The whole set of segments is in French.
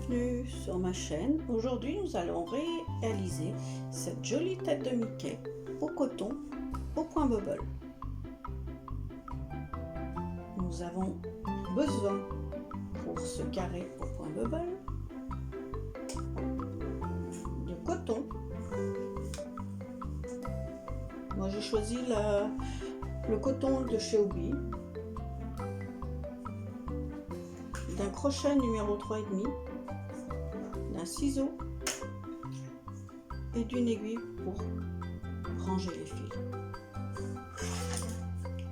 bienvenue sur ma chaîne. Aujourd'hui nous allons réaliser cette jolie tête de Mickey au coton au point bubble. Nous avons besoin pour ce carré au point bubble de coton. Moi j'ai choisi le coton de chez Obi, d'un crochet numéro 3,5, d'un ciseau et d'une aiguille pour ranger les fils.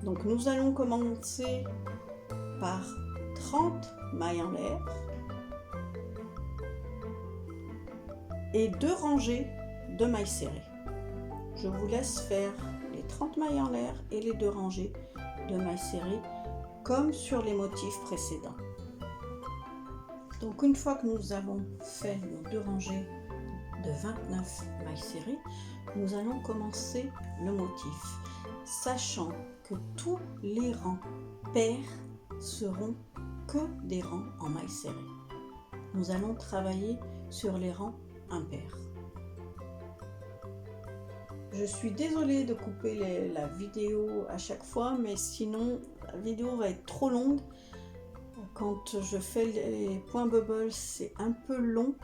Donc nous allons commencer par 30 mailles en l'air et 2 rangées de mailles serrées. Je vous laisse faire les 30 mailles en l'air et les 2 rangées de mailles serrées comme sur les motifs précédents. Donc une fois que nous avons fait nos 2 rangées de 29 mailles serrées, nous allons commencer le motif, sachant que tous les rangs pairs seront que des rangs en mailles serrées. Nous allons travailler sur les rangs impairs. Je suis désolée de couper la vidéo à chaque fois, mais sinon la vidéo va être trop longue. Quand je fais les points bubble, c'est un peu long,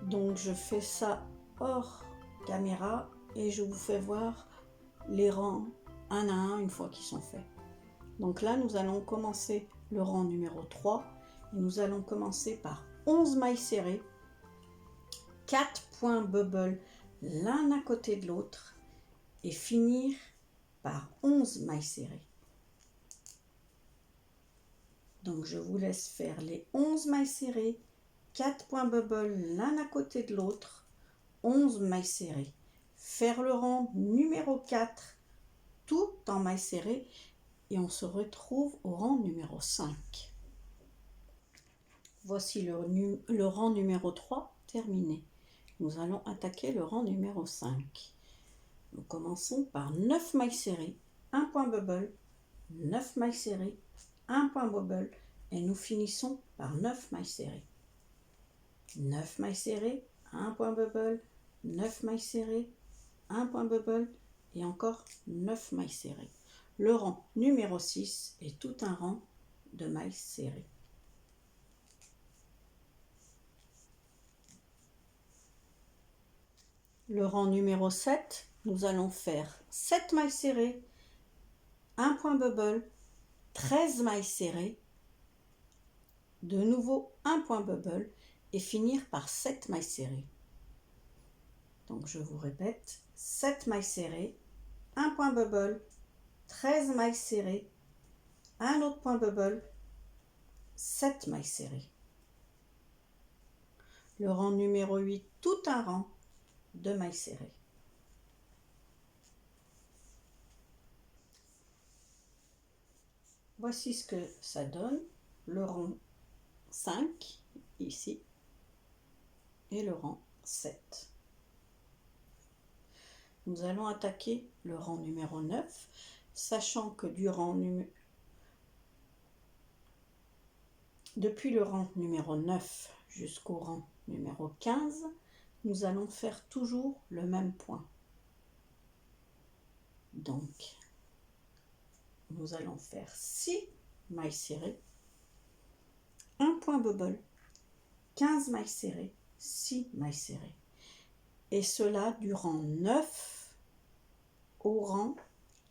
donc je fais ça hors caméra et je vous fais voir les rangs un à un une fois qu'ils sont faits. Donc là, nous allons commencer le rang numéro 3 et nous allons commencer par 11 mailles serrées, 4 points bubble l'un à côté de l'autre et finir par 11 mailles serrées. Donc je vous laisse faire les 11 mailles serrées, 4 points bubble l'un à côté de l'autre, 11 mailles serrées. Faire le rang numéro 4 tout en mailles serrées et on se retrouve au rang numéro 5. Voici le rang numéro 3 terminé. Nous allons attaquer le rang numéro 5. Nous commençons par 9 mailles serrées, 1 point bubble, 9 mailles serrées, 1 point bubble et nous finissons par 9 mailles serrées. 9 mailles serrées, 1 point bubble, 9 mailles serrées, 1 point bubble et encore 9 mailles serrées. Le rang numéro 6 est tout un rang de mailles serrées. Le rang numéro 7, nous allons faire 7 mailles serrées, 1 point bubble, 13 mailles serrées, de nouveau 1 point bubble et finir par 7 mailles serrées. Donc je vous répète, 7 mailles serrées, 1 point bubble, 13 mailles serrées, un autre point bubble, 7 mailles serrées. Le rang numéro 8, tout un rang de mailles serrées. Voici ce que ça donne, le rang 5 ici et le rang 7. Nous allons attaquer le rang numéro 9, sachant que depuis le rang numéro 9 jusqu'au rang numéro 15, nous allons faire toujours le même point. Donc, nous allons faire 6 mailles serrées, 1 point bubble, 15 mailles serrées, 6 mailles serrées. Et cela du rang 9 au rang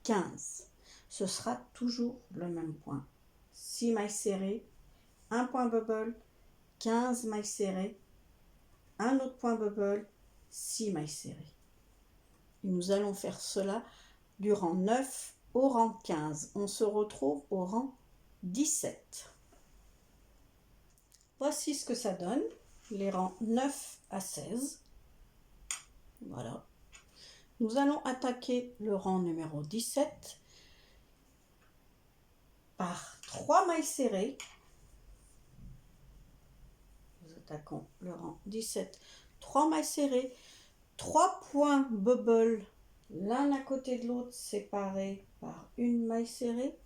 15. Ce sera toujours le même point. 6 mailles serrées, 1 point bubble, 15 mailles serrées, un autre point bubble, 6 mailles serrées. Et nous allons faire cela du rang 9 au rang 15. On se retrouve au rang 17. Voici ce que ça donne, les rangs 9 à 16. Voilà. Nous allons attaquer le rang numéro 17 par 3 mailles serrées. Nous attaquons le rang 17, 3 mailles serrées, 3 points bubble l'un à côté de l'autre séparés par une maille serrée,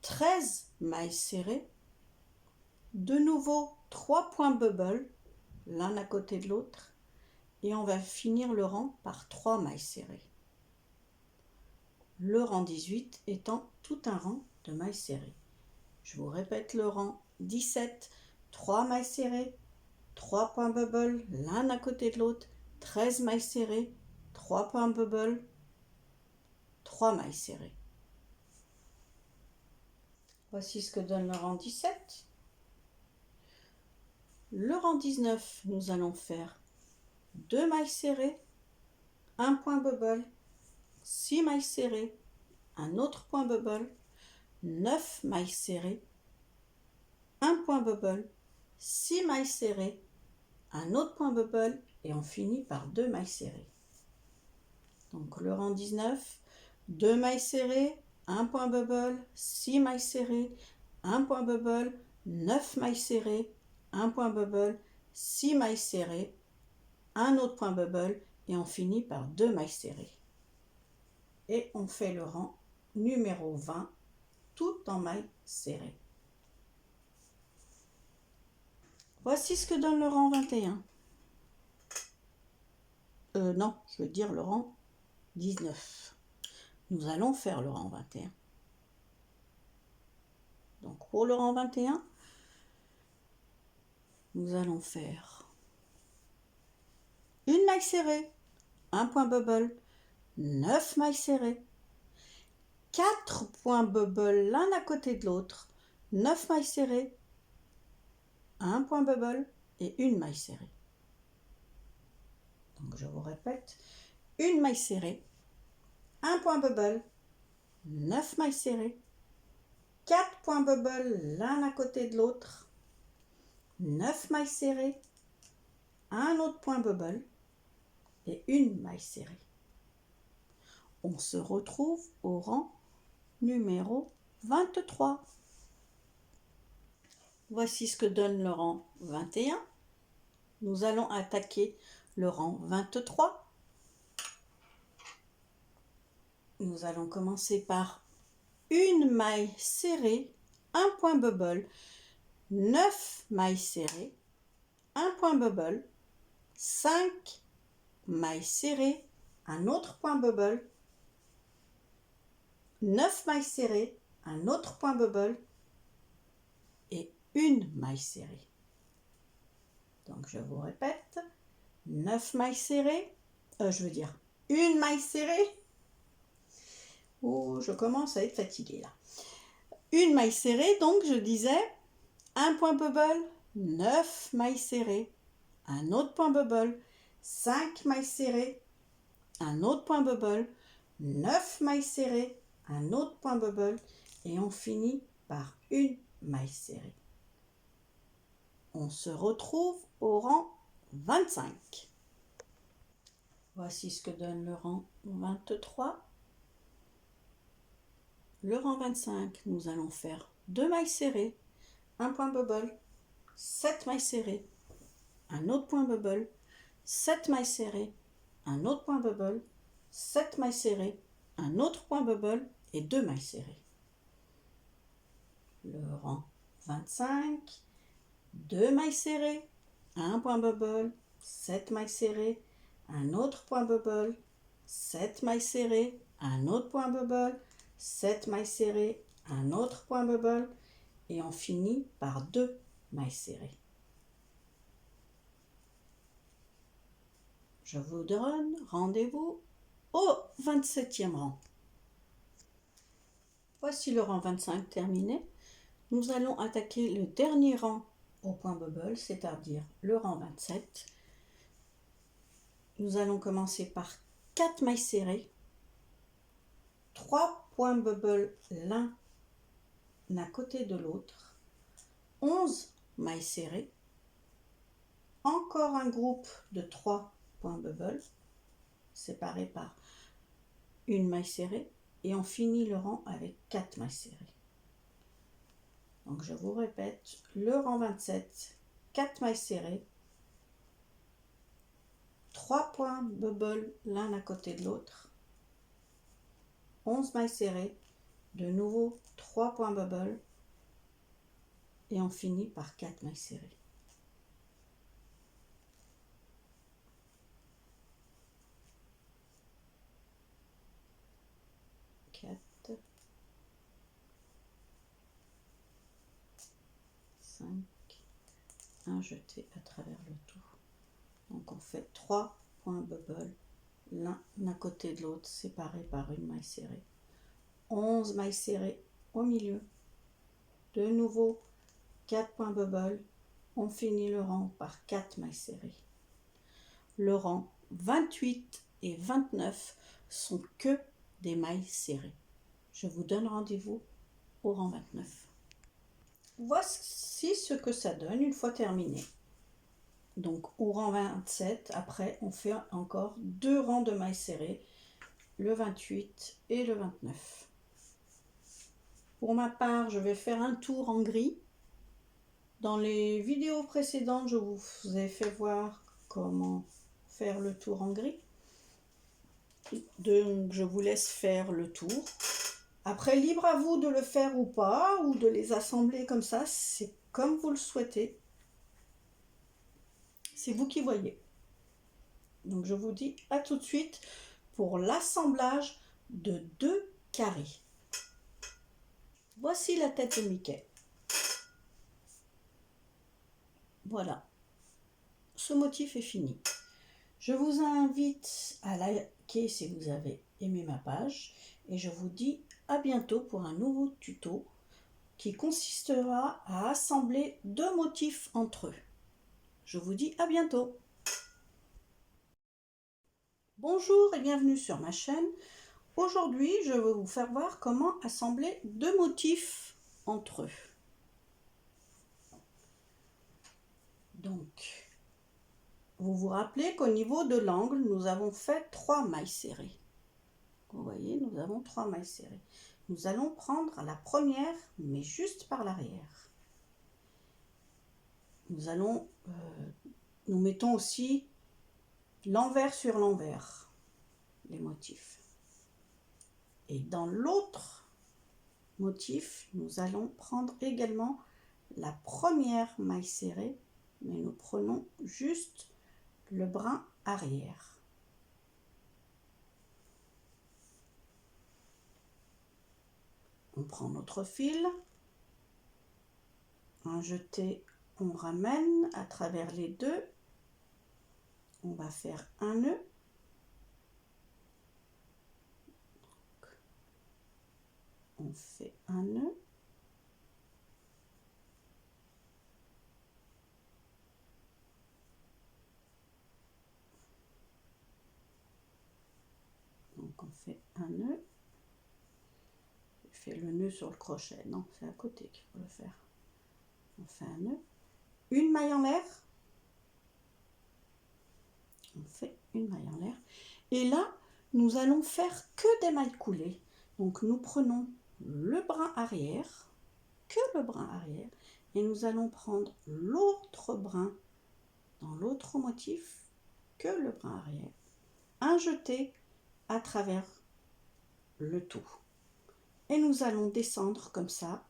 13 mailles serrées, De nouveau 3 points bubble, l'un à côté de l'autre, et on va finir le rang par 3 mailles serrées. Le rang 18 étant tout un rang de mailles serrées. Je vous répète le rang 17, 3 mailles serrées, 3 points bubble, l'un à côté de l'autre, 13 mailles serrées, 3 points bubble, 3 mailles serrées. Voici ce que donne le rang 17. Le rang 19, nous allons faire 2 mailles serrées, 1 point bubble, 6 mailles serrées, un autre point bubble, 9 mailles serrées, 1 point bubble, 6 mailles serrées, un autre point bubble et on finit par 2 mailles serrées. Donc le rang 19, 2 mailles serrées, 1 point bubble, 6 mailles serrées, 1 point bubble, 9 mailles serrées, 1 point bubble, 6 mailles serrées, un autre point bubble et on finit par 2 mailles serrées. Et on fait le rang numéro 20 tout en mailles serrées. Voici ce que donne le rang 21. Non, je veux dire le rang 19. Nous allons faire le rang 21. Donc pour le rang 21, nous allons faire une maille serrée, un point bubble, 9 mailles serrées, 4 points bubble l'un à côté de l'autre, 9 mailles serrées, un point bubble et une maille serrée. Donc je vous répète, une maille serrée, un point bubble, 9 mailles serrées, 4 points bubble l'un à côté de l'autre, 9 mailles serrées, un autre point bubble et une maille serrée. On se retrouve au rang numéro 23. Voici ce que donne le rang 21. Nous allons attaquer le rang 23. Nous allons commencer par une maille serrée, un point bubble, 9 mailles serrées, un point bubble, 5 mailles serrées, un autre point bubble, 9 mailles serrées, un autre point bubble et une maille serrée. Donc je vous répète, 9 mailles serrées, une maille serrée. Oh, je commence à être fatiguée là. Une maille serrée, donc je disais, un point bubble, 9 mailles serrées, un autre point bubble, 5 mailles serrées, un autre point bubble, 9 mailles serrées, un autre point bubble et on finit par une maille serrée. On se retrouve au rang 25. Voici ce que donne le rang 23. Le rang 25, nous allons faire 2 mailles serrées, un point bubble, 7 mailles serrées, un autre point bubble, 7 mailles serrées, un autre point bubble, 7 mailles serrées, un autre point bubble et 2 mailles serrées. Le rang 25, 2 mailles serrées, un point bubble, 7 mailles serrées, un autre point bubble, 7 mailles serrées, un autre point bubble, 7 mailles serrées, un autre point bubble et on finit par 2 mailles serrées. Je vous donne rendez-vous au 27e rang. Voici le rang 25 terminé. Nous allons attaquer le dernier rang au point bubble, c'est-à-dire le rang 27. Nous allons commencer par 4 mailles serrées, 3 points bubble l'un à côté de l'autre, 11 mailles serrées, encore un groupe de 3 points bubble séparés par une maille serrée et on finit le rang avec 4 mailles serrées. Donc je vous répète, le rang 27, 4 mailles serrées, 3 points bubble l'un à côté de l'autre, 11 mailles serrées, de nouveau 3 points bubble et on finit par 4 mailles serrées. Un jeté à travers le tout. Donc on fait 3 points bubble, l'un à côté de l'autre, séparés par une maille serrée. 11 mailles serrées au milieu. De nouveau 4 points bubble, on finit le rang par 4 mailles serrées. Le rang 28 et 29 sont que des mailles serrées. Je vous donne rendez-vous au rang 29. Voici ce que ça donne une fois terminé. Donc au rang 27, après on fait encore 2 rangs de mailles serrées, le 28 et le 29. Pour ma part, je vais faire un tour en gris. Dans les vidéos précédentes, je vous ai fait voir comment faire le tour en gris. Donc je vous laisse faire le tour. Après, libre à vous de le faire ou pas, ou de les assembler comme ça, c'est comme vous le souhaitez. C'est vous qui voyez. Donc je vous dis à tout de suite pour l'assemblage de 2 carrés. Voici la tête de Mickey. Voilà, ce motif est fini. Je vous invite à liker si vous avez aimé ma page et je vous dis à bientôt pour un nouveau tuto qui consistera à assembler 2 motifs entre eux. Je vous dis à bientôt. Bonjour et bienvenue sur ma chaîne. Aujourd'hui, je vais vous faire voir comment assembler 2 motifs entre eux. Donc, vous vous rappelez qu'au niveau de l'angle, nous avons fait 3 mailles serrées. Vous voyez, nous avons 3 mailles serrées. Nous allons prendre la première, mais juste par l'arrière. Nous mettons aussi l'envers sur l'envers, les motifs. Et dans l'autre motif, nous allons prendre également la première maille serrée, mais nous prenons juste le brin arrière. On prend notre fil, un jeté, on ramène à travers les deux, on va faire un nœud. Donc, on fait un nœud. Donc on fait un nœud. Je fais le nœud sur le crochet. Non, c'est à côté qu'il faut le faire. On fait un nœud. Une maille en l'air. On fait une maille en l'air. Et là, nous allons faire que des mailles coulées. Donc nous prenons le brin arrière, que le brin arrière, et nous allons prendre l'autre brin dans l'autre motif, que le brin arrière, un jeté à travers le tout. Et nous allons descendre comme ça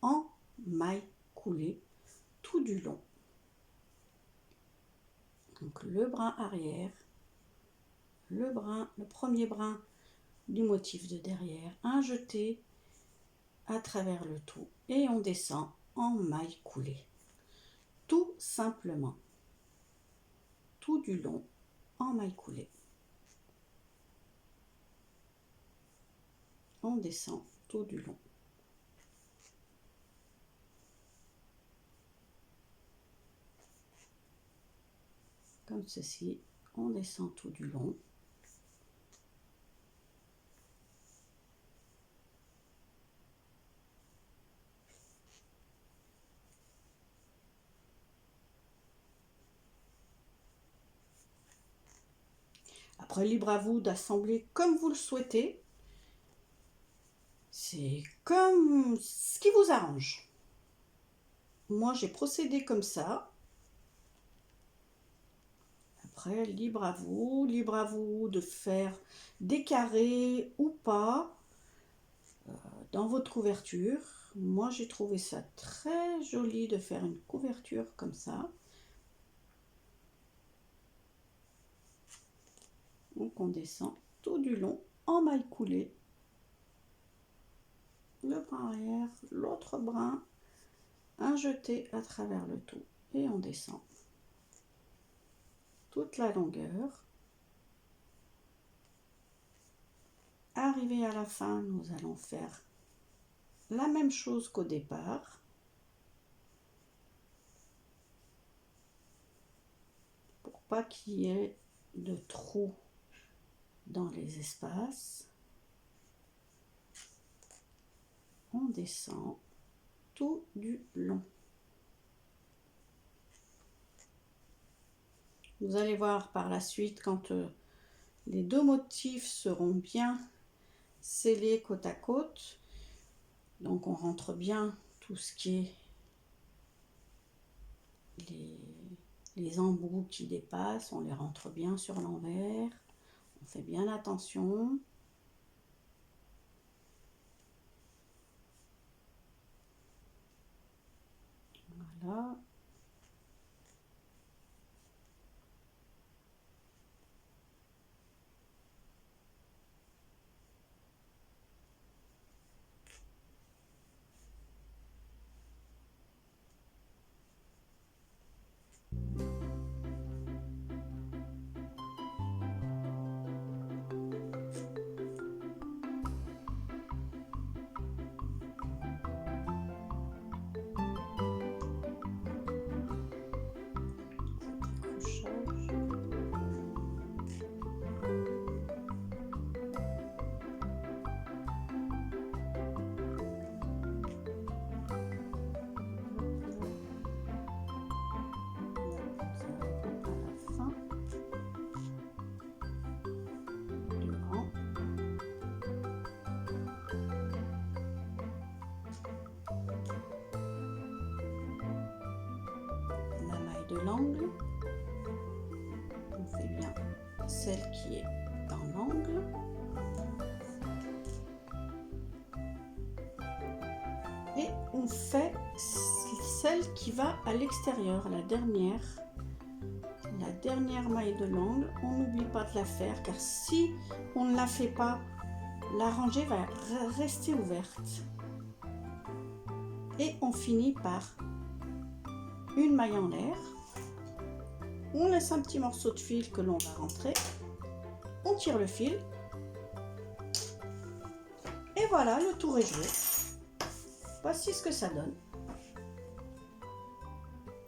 en mailles coulées tout du long. Donc le brin arrière, le premier brin du motif de derrière, un jeté à travers le tout et on descend en mailles coulées. Tout simplement, tout du long en mailles coulées. On descend tout du long. Comme ceci, on descend tout du long. Après, libre à vous d'assembler comme vous le souhaitez. C'est comme ce qui vous arrange. Moi, j'ai procédé comme ça. Après, libre à vous de faire des carrés ou pas dans votre couverture. Moi, j'ai trouvé ça très joli de faire une couverture comme ça. Donc, on descend tout du long en maille coulée. Le brin arrière, l'autre brin, un jeté à travers le tout. Et on descend toute la longueur. Arrivé à la fin, nous allons faire la même chose qu'au départ. Pour pas qu'il y ait de trous dans les espaces. On descend tout du long. Vous allez voir par la suite quand les deux motifs seront bien scellés côte à côte. Donc on rentre bien tout ce qui est les embouts qui dépassent, on les rentre bien sur l'envers. On fait bien attention. Voilà. De l'angle, on fait bien celle qui est dans l'angle et on fait celle qui va à l'extérieur, la dernière maille de l'angle. On n'oublie pas de la faire car si on ne la fait pas, la rangée va rester ouverte et on finit par une maille en l'air. On laisse un petit morceau de fil que l'on va rentrer. On tire le fil. Et voilà, le tour est joué. Voici ce que ça donne.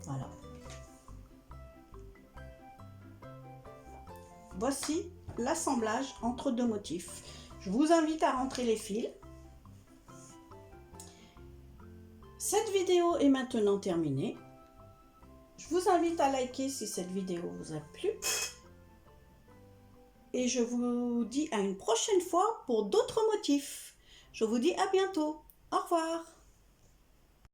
Voilà. Voici l'assemblage entre deux motifs. Je vous invite à rentrer les fils. Cette vidéo est maintenant terminée. Je vous invite à liker si cette vidéo vous a plu. Et je vous dis à une prochaine fois pour d'autres motifs. Je vous dis à bientôt. Au revoir.